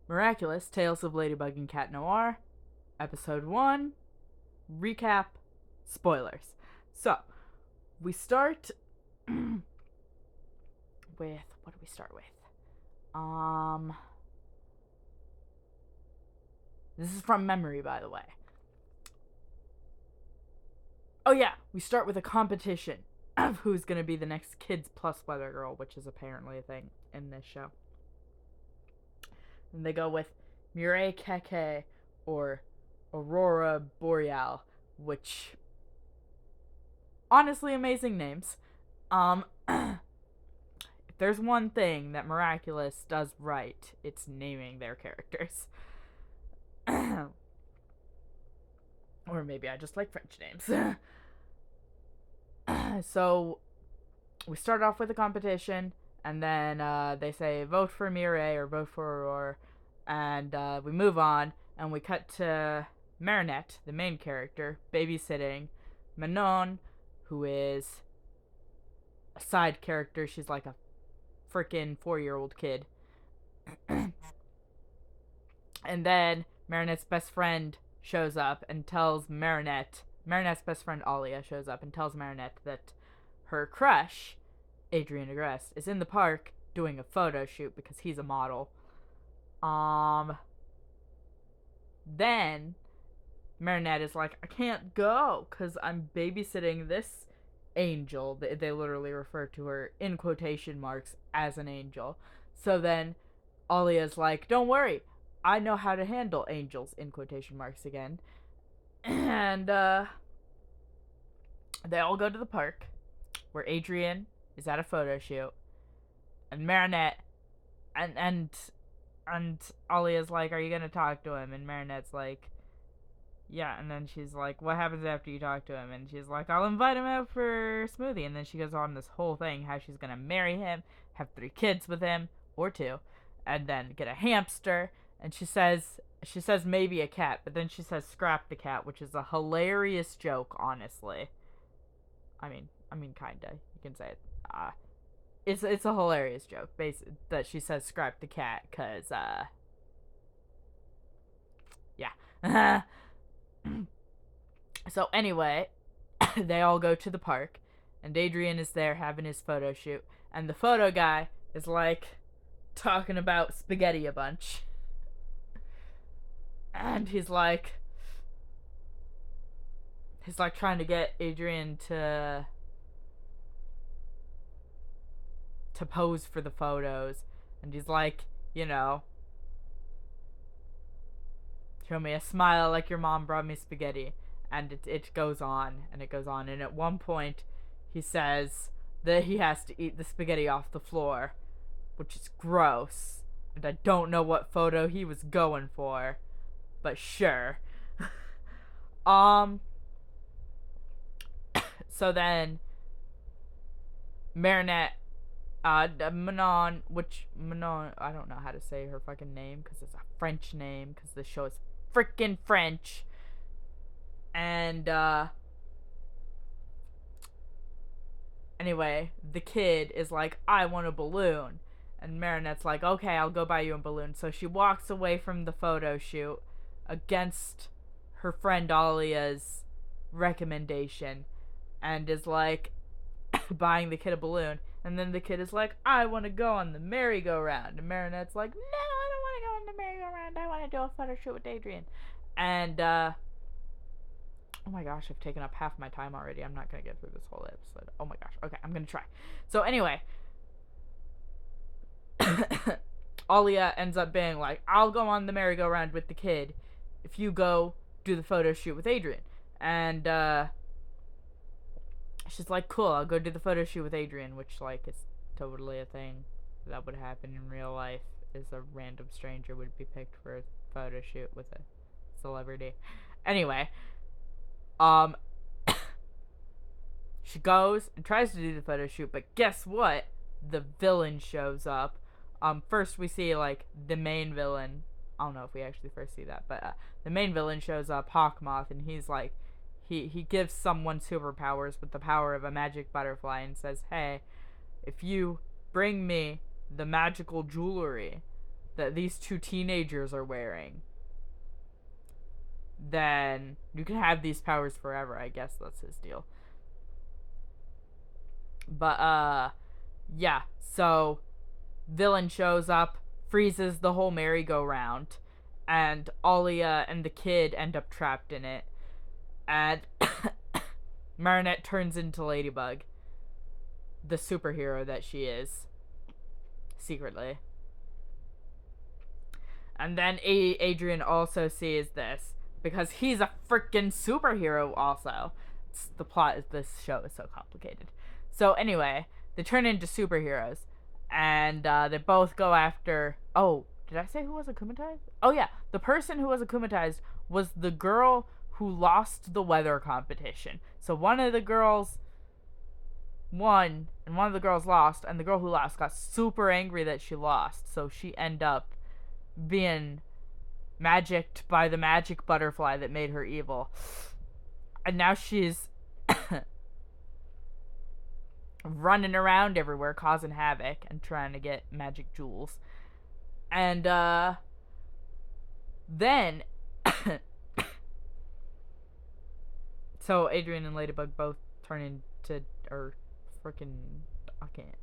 Miraculous, Tales of Ladybug and Cat Noir, Episode 1, Recap, Spoilers. So, we start with, what do we start with? This is from memory, by the way. Oh yeah, we start with a competition of who's gonna be the next Kids Plus Weather Girl, which is apparently a thing in this show. And they go with Miraculous or Aurora Boreal, which honestly amazing names. If there's one thing that Miraculous does right, it's naming their characters. Or maybe I just like French names. So we start off with a competition, and then they say vote for Mireille or vote for Aurora, and we move on, and we cut to Marinette, the main character, babysitting Manon, who is a side character. She's like a freaking 4-year-old kid. And then Marinette's best friend shows up and tells Marinette's best friend Alia shows up and tells Marinette that her crush, Adrien Agreste, is in the park doing a photo shoot because he's a model. Then Marinette is like, I can't go because I'm babysitting this angel. They literally refer to her in quotation marks as an angel. So then Alia's like, don't worry, I know how to handle angels in quotation marks again. And they all go to the park where Adrien is at a photo shoot, and Marinette and Alia's like, are you gonna talk to him? And Marinette's like, yeah. And then she's like, what happens after you talk to him? And she's like, I'll invite him out for a smoothie. And then she goes on this whole thing how she's gonna marry him, have 3 kids with him, or 2, and then get a hamster. And she says maybe a cat, but then she says scrap the cat, which is a hilarious joke, honestly. I mean, kinda. You can say it. It's a hilarious joke, that she says scrap the cat, cause yeah. So anyway, they all go to the park, and Adrien is there having his photo shoot, and the photo guy is like talking about spaghetti a bunch. And he's like trying to get Adrien to pose for the photos, and he's like, show me a smile like your mom brought me spaghetti. And it goes on and it goes on, and at one point he says that he has to eat the spaghetti off the floor, which is gross, and I don't know what photo he was going for, but sure. So then Marinette, Manon, I don't know how to say her fucking name because it's a French name because the show is freaking French. And anyway, the kid is like, I want a balloon. And Marinette's like, okay, I'll go buy you a balloon. So she walks away from the photo shoot against her friend Alia's recommendation and is like buying the kid a balloon. And then the kid is like, I want to go on the merry-go-round. And Marinette's like, no, I don't want to go on the merry-go-round. I want to do a photo shoot with Adrien. And oh my gosh, I've taken up half my time already. I'm not going to get through this whole episode. Oh my gosh. Okay, I'm going to try. So anyway, Alia ends up being like, I'll go on the merry-go-round with the kid if you go do the photo shoot with Adrien. And she's like, cool, I'll go do the photo shoot with Adrien, which, like, is totally a thing that would happen in real life, is a random stranger would be picked for a photo shoot with a celebrity. Anyway, she goes and tries to do the photo shoot, but guess what? The villain shows up. First we see, like, the main villain. I don't know if we actually first see that, but the main villain shows up, Hawkmoth, and he's like, he gives someone superpowers with the power of a magic butterfly and says, hey, if you bring me the magical jewelry, that these two teenagers are wearing, then you can have these powers forever. I guess that's his deal. But, yeah. So, villain shows up, freezes the whole merry-go-round, and Alia and the kid end up trapped in it. And Marinette turns into Ladybug, the superhero that she is, secretly. And then Adrian also sees this, because he's a freaking superhero also. The plot of this show is so complicated. So anyway, they turn into superheroes, and they both go after... Oh, did I say who was akumatized? Oh yeah, the person who was akumatized was the girl who lost the weather competition. So one of the girls won, and one of the girls lost, and the girl who lost got super angry that she lost, so she ended up being magicked by the magic butterfly that made her evil. And now she's running around everywhere causing havoc and trying to get magic jewels. And then so Adrian and Ladybug both turn into, or freaking, I can't,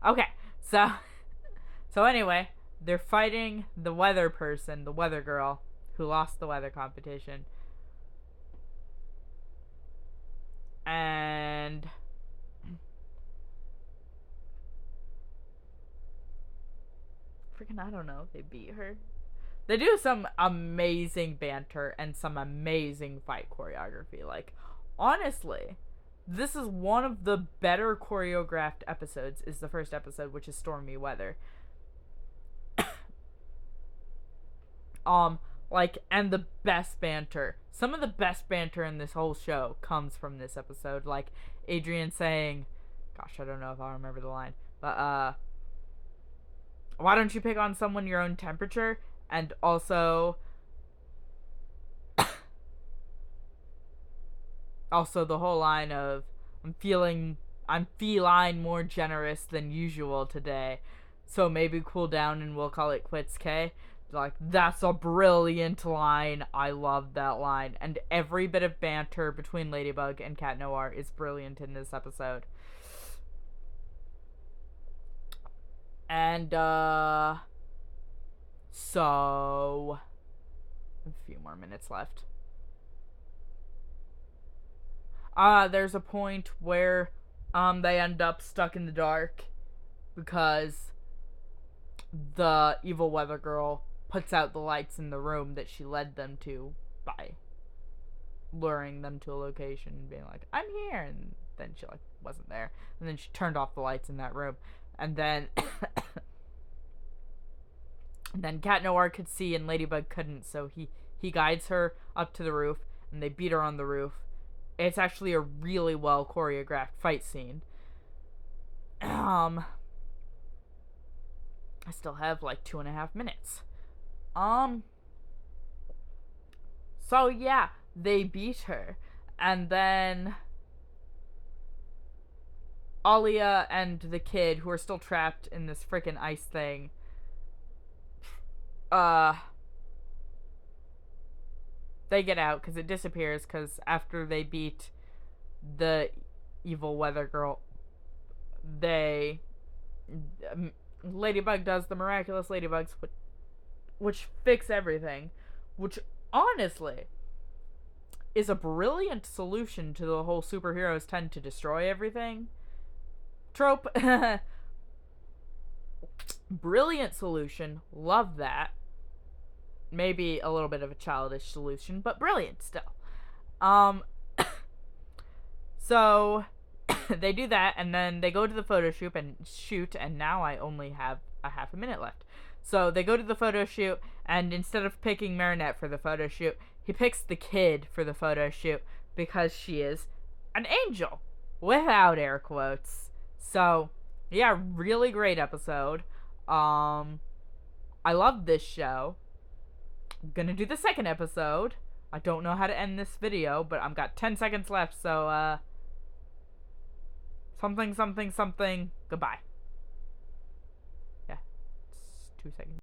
okay, so anyway, they're fighting the weather person, the weather girl, who lost the weather competition. And freaking, I don't know, they beat her. They do some amazing banter and some amazing fight choreography. Like, honestly, this is one of the better choreographed episodes, is the first episode, which is Stormy Weather. Like, and the best banter. Some of the best banter in this whole show comes from this episode. Like, Adrian saying, gosh, I don't know if I'll remember the line, but, why don't you pick on someone your own temperature? And also, the whole line of, I'm feline more generous than usual today, so maybe cool down and we'll call it quits, K? Like, that's a brilliant line. I love that line. And every bit of banter between Ladybug and Cat Noir is brilliant in this episode. And, so, a few more minutes left. There's a point where, they end up stuck in the dark because the evil weather girl puts out the lights in the room that she led them to by luring them to a location and being like, I'm here, and then she, like, wasn't there. And then she turned off the lights in that room. And then and then Cat Noir could see and Ladybug couldn't, so he guides her up to the roof, and they beat her on the roof. It's actually a really well choreographed fight scene. I still have like 2.5 minutes. So yeah, they beat her, and then Alia and the kid, who are still trapped in this freaking ice thing, they get out because it disappears, because after they beat the evil weather girl, Ladybug does the miraculous ladybugs, which fix everything, which honestly is a brilliant solution to the whole superheroes tend to destroy everything trope. Brilliant solution. Love that. Maybe a little bit of a childish solution, but brilliant still. So they do that, and then they go to the photo shoot, and now I only have a half a minute left. So they go to the photo shoot, and instead of picking Marinette for the photo shoot, he picks the kid for the photo shoot because she is an angel, without air quotes. So yeah, really great episode. I love this show. I'm gonna do the second episode. I don't know how to end this video, but I've got 10 seconds left, so something, goodbye. Yeah, 2 seconds.